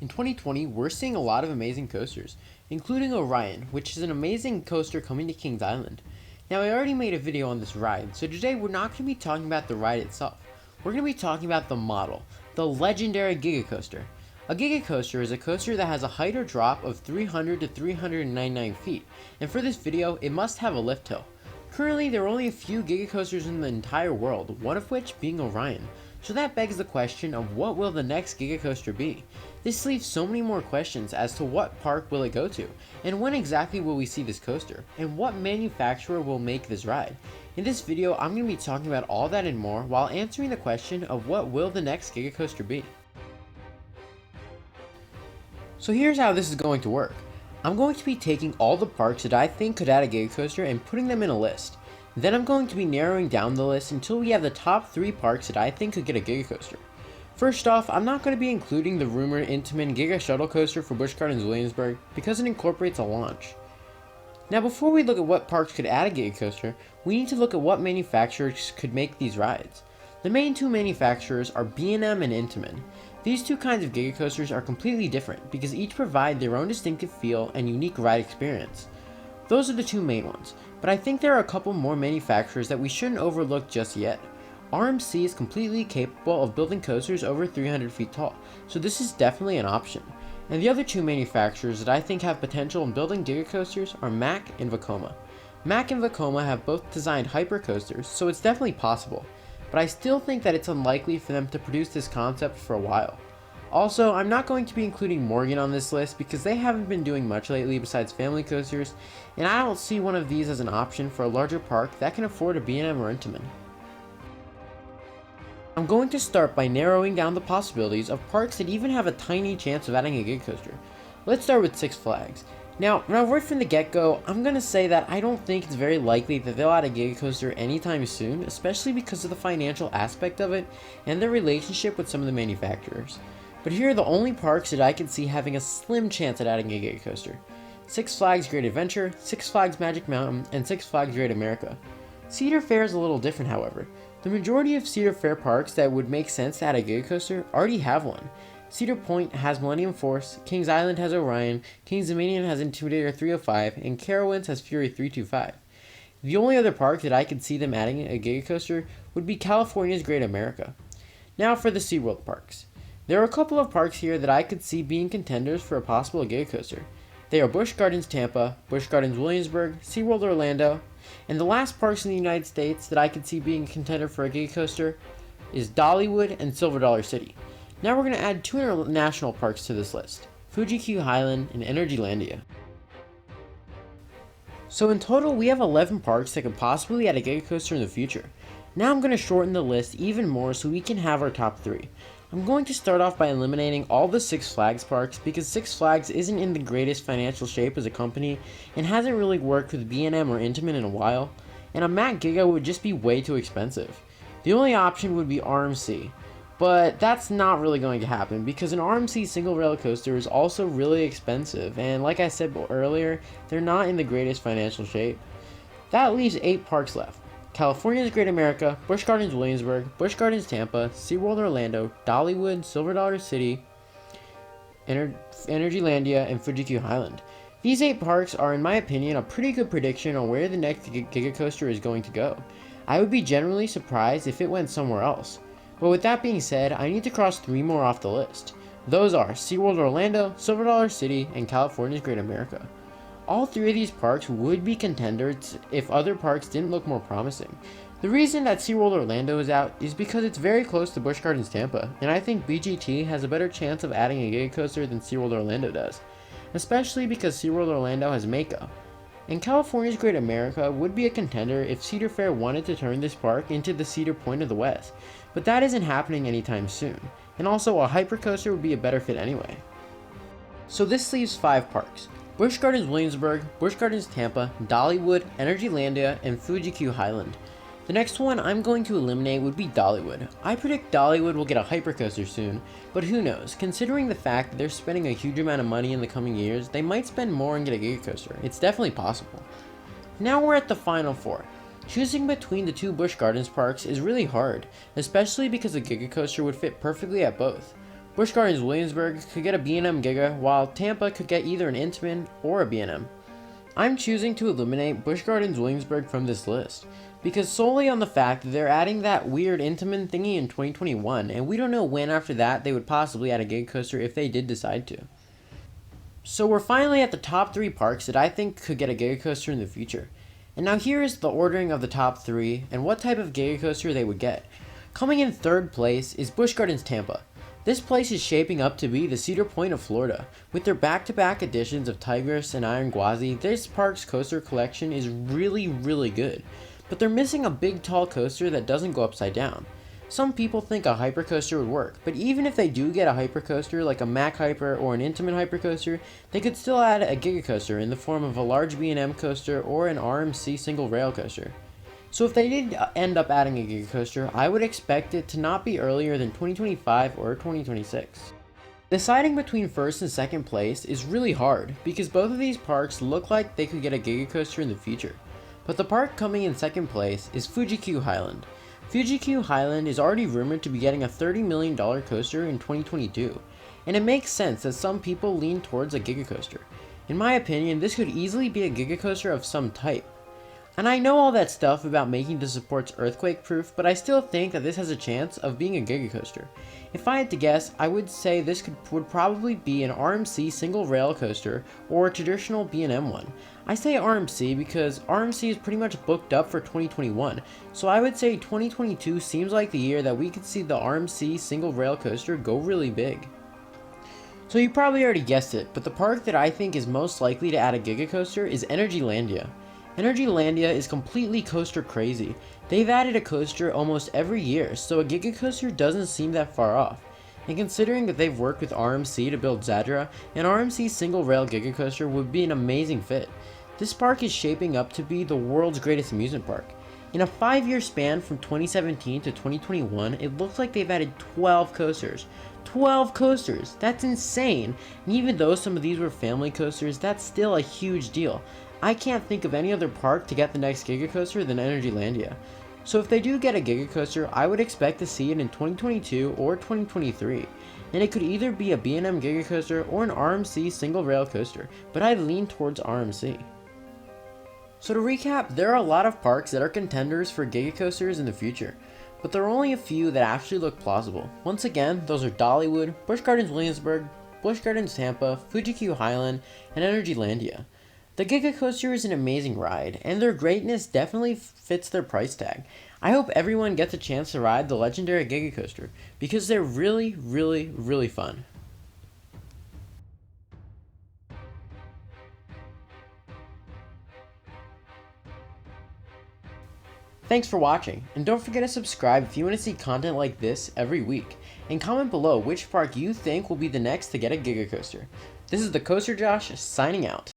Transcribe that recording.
In 2020, we're seeing a lot of amazing coasters, including Orion, which is an amazing coaster coming to Kings Island. Now, I already made a video on this ride, so today we're not going to be talking about the ride itself. We're going to be talking about the model, the legendary Giga coaster. A Giga coaster is a coaster that has a height or drop of 300 to 399 feet, and for this video, it must have a lift hill. Currently, there are only a few Giga coasters in the entire world, one of which being Orion. So that begs the question of what will the next Giga coaster be? This leaves so many more questions as to what park will it go to, and when exactly will we see this coaster, and what manufacturer will make this ride. In this video, I'm going to be talking about all that and more while answering the question of what will the next Giga coaster be. So here's how this is going to work. I'm going to be taking all the parks that I think could add a Giga coaster and putting them in a list. Then I'm going to be narrowing down the list until we have the top 3 parks that I think could get a Giga coaster. First off, I'm not going to be including the rumored Intamin Giga shuttle coaster for Busch Gardens Williamsburg because it incorporates a launch. Now before we look at what parks could add a Giga coaster, we need to look at what manufacturers could make these rides. The main 2 manufacturers are B&M and Intamin. These 2 kinds of Giga coasters are completely different because each provide their own distinctive feel and unique ride experience. Those are the 2 main ones, but I think there are a couple more manufacturers that we shouldn't overlook just yet. RMC is completely capable of building coasters over 300 feet tall, so this is definitely an option. And the other 2 manufacturers that I think have potential in building Giga coasters are Mack and Vekoma. Mack and Vekoma have both designed hyper coasters, so it's definitely possible, but I still think that it's unlikely for them to produce this concept for a while. Also, I'm not going to be including Morgan on this list because they haven't been doing much lately besides family coasters, and I don't see one of these as an option for a larger park that can afford a B&M or Intamin. I'm going to start by narrowing down the possibilities of parks that even have a tiny chance of adding a Giga coaster. Let's start with Six Flags. Now right from the get-go, I'm going to say that I don't think it's very likely that they'll add a Giga coaster anytime soon, especially because of the financial aspect of it and their relationship with some of the manufacturers. But here are the only parks that I can see having a slim chance at adding a Giga coaster. Six Flags Great Adventure, Six Flags Magic Mountain, and Six Flags Great America. Cedar Fair is a little different, however. The majority of Cedar Fair parks that would make sense to add a Giga coaster already have one. Cedar Point has Millennium Force, Kings Island has Orion, Kings Dominion has Intimidator 305, and Carowinds has Fury 325. The only other park that I could see them adding a Giga coaster would be California's Great America. Now for the SeaWorld parks. There are a couple of parks here that I could see being contenders for a possible Giga coaster. They are Busch Gardens Tampa, Busch Gardens Williamsburg, SeaWorld Orlando, and the last parks in the United States that I could see being a contender for a Giga coaster is Dollywood and Silver Dollar City. Now we're going to add 2 international parks to this list, Fuji-Q Highland and Energylandia. So in total we have 11 parks that could possibly add a Giga coaster in the future. Now I'm going to shorten the list even more so we can have our top 3. I'm going to start off by eliminating all the Six Flags parks because Six Flags isn't in the greatest financial shape as a company and hasn't really worked with B&M or Intamin in a while, and a Mack Giga would just be way too expensive. The only option would be RMC, but that's not really going to happen because an RMC single rail coaster is also really expensive, and like I said earlier, they're not in the greatest financial shape. That leaves 8 parks left. California's Great America, Busch Gardens Williamsburg, Busch Gardens Tampa, SeaWorld Orlando, Dollywood, Silver Dollar City, Energylandia, and Fuji-Q Highland. These 8 parks are, in my opinion, a pretty good prediction on where the next Giga coaster is going to go. I would be generally surprised if it went somewhere else. But with that being said, I need to cross 3 more off the list. Those are SeaWorld Orlando, Silver Dollar City, and California's Great America. All 3 of these parks would be contenders if other parks didn't look more promising. The reason that SeaWorld Orlando is out is because it's very close to Busch Gardens Tampa, and I think BGT has a better chance of adding a Giga coaster than SeaWorld Orlando does, especially because SeaWorld Orlando has Mako. And California's Great America would be a contender if Cedar Fair wanted to turn this park into the Cedar Point of the West, but that isn't happening anytime soon, and also a hypercoaster would be a better fit anyway. So this leaves 5 parks. Busch Gardens Williamsburg, Busch Gardens Tampa, Dollywood, Energylandia, and Fuji-Q Highland. The next one I'm going to eliminate would be Dollywood. I predict Dollywood will get a hypercoaster soon, but who knows, considering the fact that they're spending a huge amount of money in the coming years, they might spend more and get a Giga coaster. It's definitely possible. Now we're at the final 4. Choosing between the 2 Busch Gardens parks is really hard, especially because a Giga coaster would fit perfectly at both. Busch Gardens Williamsburg could get a B&M Giga, while Tampa could get either an Intamin or a B&M. I'm choosing to eliminate Busch Gardens Williamsburg from this list, because solely on the fact that they're adding that weird Intamin thingy in 2021, and we don't know when after that they would possibly add a Giga Coaster if they did decide to. So we're finally at the top 3 parks that I think could get a Giga Coaster in the future. And now here is the ordering of the top 3 and what type of Giga Coaster they would get. Coming in 3rd place is Busch Gardens Tampa. This place is shaping up to be the Cedar Point of Florida. With their back-to-back editions of Tigress and Iron Gwazi, this park's coaster collection is really good. But they're missing a big tall coaster that doesn't go upside down. Some people think a hypercoaster would work, but even if they do get a hypercoaster like a Mack Hyper or an Intamin hypercoaster, they could still add a Giga Coaster in the form of a large B&M coaster or an RMC single rail coaster. So if they did end up adding a Giga Coaster, I would expect it to not be earlier than 2025 or 2026. Deciding between 1st and 2nd place is really hard, because both of these parks look like they could get a Giga Coaster in the future. But the park coming in 2nd place is Fuji-Q Highland. Fuji-Q Highland is already rumored to be getting a $30 million coaster in 2022, and it makes sense that some people lean towards a Giga Coaster. In my opinion, this could easily be a Giga Coaster of some type. And I know all that stuff about making the supports earthquake proof, but I still think that this has a chance of being a Giga Coaster. If I had to guess, I would say this would probably be an RMC single rail coaster or a traditional B&M one. I say RMC because RMC is pretty much booked up for 2021, so I would say 2022 seems like the year that we could see the RMC single rail coaster go really big. So you probably already guessed it, but the park that I think is most likely to add a Giga Coaster is Energylandia. Energylandia is completely coaster crazy. They've added a coaster almost every year, so a Giga Coaster doesn't seem that far off. And considering that they've worked with RMC to build Zadra, an RMC single rail Giga Coaster would be an amazing fit. This park is shaping up to be the world's greatest amusement park. In a 5-year span from 2017 to 2021, it looks like they've added 12 coasters. 12 coasters! That's insane! And even though some of these were family coasters, that's still a huge deal. I can't think of any other park to get the next Giga Coaster than Energylandia. So if they do get a Giga Coaster, I would expect to see it in 2022 or 2023. And it could either be a B&M Giga Coaster or an RMC single rail coaster, but I lean towards RMC. So to recap, there are a lot of parks that are contenders for Giga Coasters in the future, but there are only a few that actually look plausible. Once again, those are Dollywood, Busch Gardens Williamsburg, Busch Gardens Tampa, Fuji-Q Highland, and Energylandia. The Giga Coaster is an amazing ride, and their greatness definitely fits their price tag. I hope everyone gets a chance to ride the legendary Giga Coaster, because they're really fun. Thanks for watching, and don't forget to subscribe if you want to see content like this every week, and comment below which park you think will be the next to get a Giga Coaster. This is the Coaster Josh, signing out.